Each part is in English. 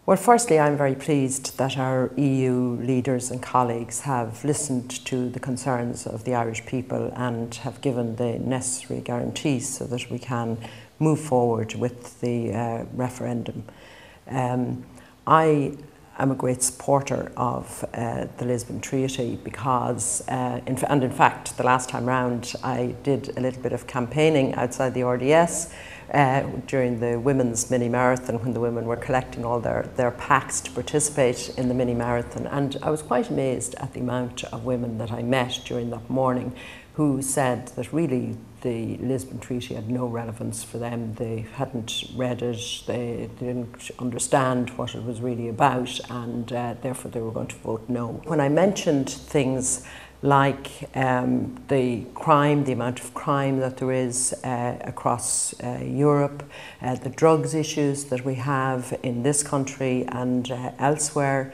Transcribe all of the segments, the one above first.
Well, firstly, I'm very pleased that our EU leaders and colleagues have listened to the concerns of the Irish people and have given the necessary guarantees so that we can move forward with the referendum. I am a great supporter of the Lisbon Treaty because, in fact, the last time round I did a little bit of campaigning outside the RDS during the women's mini marathon when the women were collecting all their packs to participate in the mini marathon, and I was quite amazed at the amount of women that I met during that morning who said that really the Lisbon Treaty had no relevance for them. They hadn't read it, they didn't understand what it was really about, and therefore they were going to vote no. When I mentioned things like the crime, the amount of crime that there is across Europe, the drugs issues that we have in this country and elsewhere,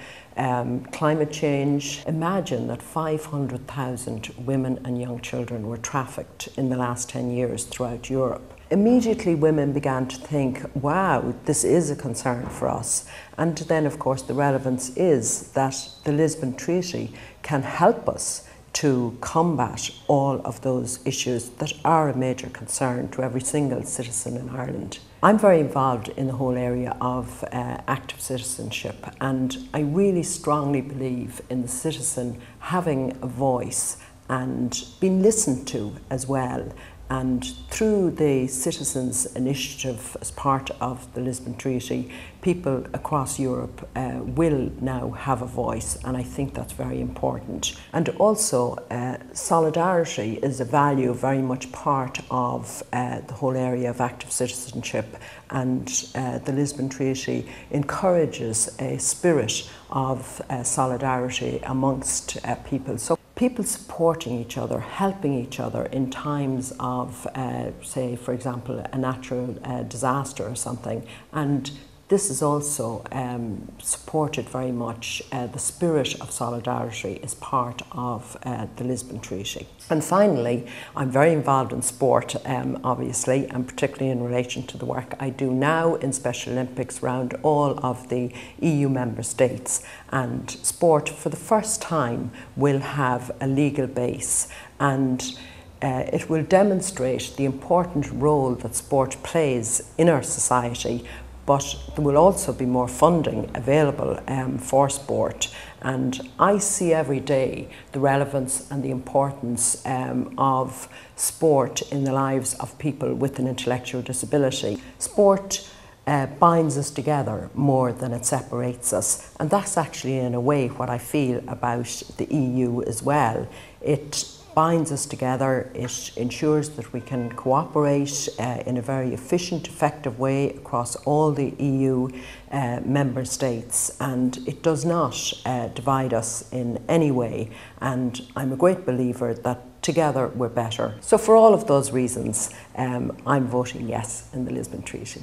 climate change. Imagine that 500,000 women and young children were trafficked in the last 10 years throughout Europe. Immediately women began to think, wow, this is a concern for us. And then of course the relevance is that the Lisbon Treaty can help us to combat all of those issues that are a major concern to every single citizen in Ireland. I'm very involved in the whole area of active citizenship, and I really strongly believe in the citizen having a voice and being listened to as well. And through the Citizens' Initiative as part of the Lisbon Treaty, people across Europe will now have a voice, and I think that's very important. And also, solidarity is a value very much part of the whole area of active citizenship, and the Lisbon Treaty encourages a spirit of solidarity amongst people. So people supporting each other, helping each other in times of, say, for example, a natural disaster or something. And this is also supported very much. The spirit of solidarity is part of the Lisbon Treaty. And finally, I'm very involved in sport, obviously, and particularly in relation to the work I do now in Special Olympics around all of the EU member states. And sport, for the first time, will have a legal base, and it will demonstrate the important role that sport plays in our society. But there will also be more funding available for sport. And I see every day the relevance and the importance of sport in the lives of people with an intellectual disability. Sport binds us together more than it separates us. And that's actually, in a way, what I feel about the EU as well. It binds us together, it ensures that we can cooperate in a very efficient, effective way across all the EU member states, and it does not divide us in any way. And I'm a great believer that together we're better. So for all of those reasons, I'm voting yes in the Lisbon Treaty.